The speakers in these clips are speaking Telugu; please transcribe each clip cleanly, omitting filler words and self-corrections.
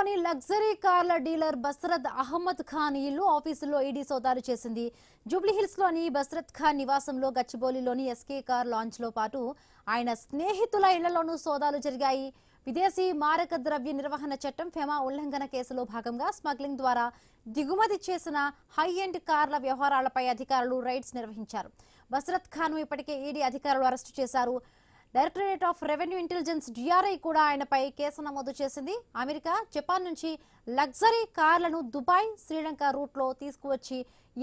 గచ్చిబౌలిలోని లగ్జరీ కార్ల డీలర్ బస్రత్ అహ్మద్ ఖాన్ ఇల్లు ఆఫీసులో ఈడీ సోదాలు చేసింది. జూబ్లీహిల్స్ లోని బస్రత్ ఖాన్ నివాసంలో గచ్చిబౌలిలోని ఎస్కే కార్ లాంచ్ లో పాటు ఆయన స్నేహితుల ఇళ్లలోనూ సోదాలు జరిగాయి. విదేశీ మారక ద్రవ్య నిర్వహణ చట్టం ఫెమా ఉల్లంఘన కేసులో భాగంగా స్మగ్లింగ్ ద్వారా దిగుమతి చేసిన హై ఎండ్ కార్ల వ్యవహారాలపై అధికారులు రైడ్స్ నిర్వహించారు. బస్రత్ ఖాన్ ఇప్పటికే ఈడీ అధికారులు అరెస్టు చేశారు. Directorate of revenue intelligence DRI కూడా ఆయనపై కేసు నమోదు చేసింది. అమెరికా, జపాన్ నుంచి లగ్జరీ కార్లను దుబాయ్, శ్రీలంక రూట్లో తీసుకువచ్చి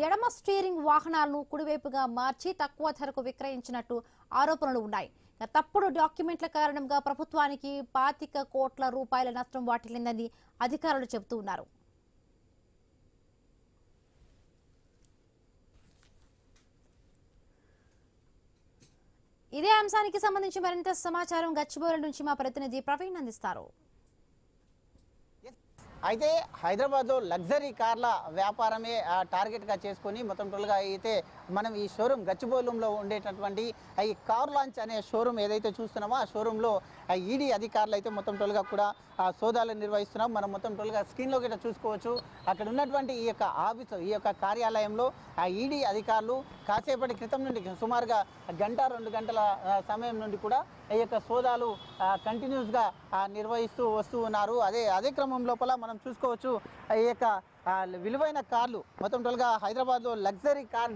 ఎడమ స్టీరింగ్ వాహనాలను కుడివైపుగా మార్చి తక్కువ ధరకు విక్రయించినట్టు ఆరోపణలు ఉన్నాయి. తప్పుడు డాక్యుమెంట్ల కారణంగా ప్రభుత్వానికి 25 కోట్ల రూపాయల నష్టం వాటిల్లిందని అధికారులు చెబుతున్నారు. ఇదే అంశానికి సంబంధించి మరింత సమాచారం గచ్చిబౌలి నుంచి మా ప్రతినిధి ప్రవీణ్ అందిస్తారు. అయితే హైదరాబాద్లో లగ్జరీ కార్ల వ్యాపారమే టార్గెట్గా చేసుకొని మొత్తం టోల్గా అయితే మనం ఈ షోరూమ్ గచ్చిబౌలిలో ఉండేటటువంటి ఈ కార్ లాంచ్ అనే షోరూమ్ ఏదైతే చూస్తున్నామో ఆ షోరూంలో ఈడీ అధికారులు అయితే మొత్తం టోల్గా కూడా సోదాలు నిర్వహిస్తున్నాం. మనం మొత్తం టోల్గా స్క్రీన్లో కూడా చూసుకోవచ్చు. అక్కడ ఉన్నటువంటి ఈ యొక్క ఆఫీసు, ఈ యొక్క కార్యాలయంలో ఆ ఈడీ అధికారులు కాసేపటి క్రితం నుండి సుమారుగా గంట 2 గంటల సమయం నుండి కూడా ఈ యొక్క సోదాలు కంటిన్యూస్గా నిర్వహిస్తూ వస్తూ ఉన్నారు. అదే క్రమం లోపల మనం చూసుకోవచ్చు ఈ యొక్క విలువైన కార్లు మొత్తం టోల్గా హైదరాబాద్లో లగ్జరీ కార్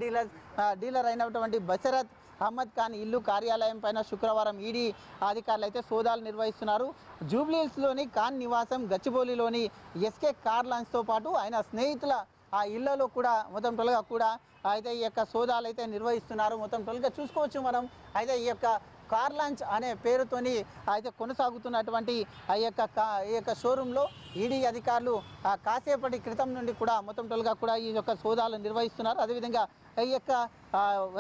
డీలర్ అయినటువంటి బస్రత్ అహ్మద్ ఖాన్ ఇల్లు కార్యాలయం పైన శుక్రవారం ఈడీ అధికారులు అయితే సోదాలు నిర్వహిస్తున్నారు. జూబ్లీహిల్స్లోని ఖాన్ నివాసం, గచ్చిబౌలిలోని ఎస్కే కార్ లాంచ్తో పాటు ఆయన స్నేహితుల ఆ ఇళ్లలో కూడా మొత్తం టోల్గా కూడా అయితే ఈ యొక్క సోదాలు అయితే నిర్వహిస్తున్నారు. మొత్తం టోల్గా చూసుకోవచ్చు మనం. అయితే ఈ యొక్క కార్ లాంచ్ అనే పేరుతోని అయితే కొనసాగుతున్నటువంటి ఈ యొక్క షోరూంలో ఈడీ అధికారులు కాసేపటి క్రితం నుండి కూడా మొత్తం టోల్గా కూడా ఈ యొక్క సోదాలు నిర్వహిస్తున్నారు. అదేవిధంగా ఈ యొక్క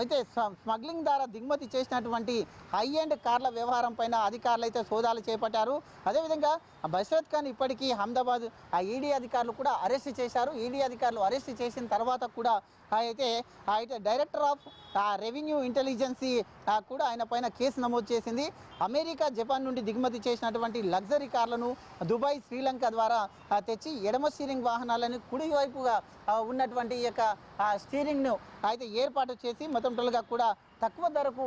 అయితే స్మగ్లింగ్ ద్వారా దిగుమతి చేసినటువంటి హై ఎండ్ కార్ల వ్యవహారం పైన అధికారులు అయితే సోదాలు చేపట్టారు. అదేవిధంగా బస్రత్ ఖాన్ ఇప్పటికీ అహ్మదాబాద్ ఈడీ అధికారులు కూడా అరెస్ట్ చేశారు. ఈడీ అధికారులు అరెస్ట్ చేసిన తర్వాత కూడా అయితే డైరెక్టర్ ఆఫ్ రెవెన్యూ ఇంటెలిజెన్సీ కూడా ఆయన పైన కేసు నమోదు చేసింది. అమెరికా, జపాన్ నుండి దిగుమతి చేసినటువంటి లగ్జరీ కార్లను దుబాయ్, శ్రీలంక ద్వారా తెచ్చి ఎడమ స్టీరింగ్ వాహనాలను కుడివైపుగా ఉన్నటువంటి ఈ యొక్క స్టీరింగ్ను అయితే ఏర్పాటు చేసి మొత్తం టోల్గా కూడా తక్కువ ధరకు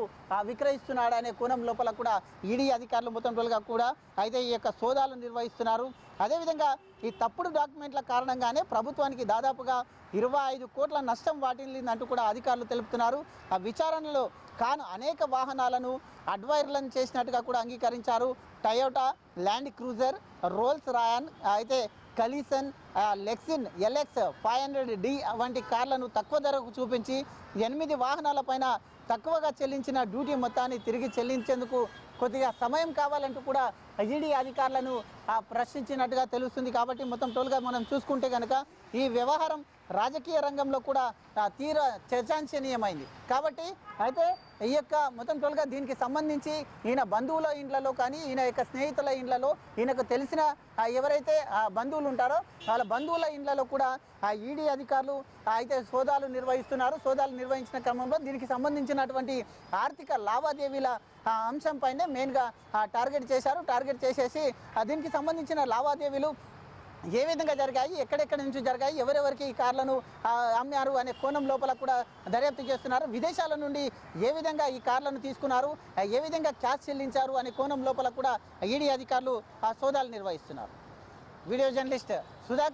విక్రయిస్తున్నాడనే కోణం లోపల కూడా ఈడీ అధికారులు మొత్తం టోల్గా కూడా అయితే ఈ యొక్క సోదాలు నిర్వహిస్తున్నారు. అదేవిధంగా ఈ తప్పుడు డాక్యుమెంట్ల కారణంగానే ప్రభుత్వానికి దాదాపుగా 25 కోట్ల నష్టం వాటిల్లిందంటూ కూడా అధికారులు తెలుపుతున్నారు. ఆ విచారణలో ఖాన్ అనేక వాహనాలను అడ్వైర్లను చేసినట్టుగా కూడా అంగీకరించారు. టయోటా ల్యాండ్ క్రూజర్, రోల్స్ రాయన్, అయితే కలిసన్, లెక్సిన్ LX 500D వంటి కార్లను తక్కువ ధరకు చూపించి 8 వాహనాలపైన తక్కువగా చెల్లించిన డ్యూటీ మొత్తాన్ని తిరిగి చెల్లించేందుకు కొద్దిగా సమయం కావాలంటూ కూడా ఈడీ అధికారులను ప్రశ్నించినట్టుగా తెలుస్తుంది. కాబట్టి మొత్తం టోల్గా మనం చూసుకుంటే కనుక ఈ వ్యవహారం రాజకీయ రంగంలో కూడా తీవ్ర చర్చాంశనీయమైంది. కాబట్టి అయితే ఈ యొక్క మొత్తం టోల్గా దీనికి సంబంధించి ఈయన బంధువుల ఇండ్లలో కానీ, ఈయన యొక్క స్నేహితుల ఇండ్లలో, ఈయనకు తెలిసిన ఎవరైతే బంధువులు ఉంటారో వాళ్ళ బంధువుల ఇండ్లలో కూడా ఈడీ అధికారులు అయితే సోదాలు నిర్వహిస్తున్నారు. సోదాలు నిర్వహించిన క్రమంలో దీనికి సంబంధించినటువంటి ఆర్థిక లావాదేవీల అంశం పైనే మెయిన్గా టార్గెట్ చేశారు. టార్గెట్ చేసేసి దీనికి సంబంధించిన లావాదేవీలు ఏ విధంగా జరిగాయి, ఎక్కడెక్కడి నుంచి జరిగాయి, ఎవరెవరికి ఈ కార్లను అమ్మారు అనే కోణం లోపల కూడా దర్యాప్తు చేస్తున్నారు. విదేశాల నుండి ఏ విధంగా ఈ కార్లను తీసుకున్నారు, ఏ విధంగా క్యాష్ చెల్లించారు అనే కోణం లోపల కూడా ఈడీ అధికారులు సోదాలు నిర్వహిస్తున్నారు. Video journalist Sudhakar.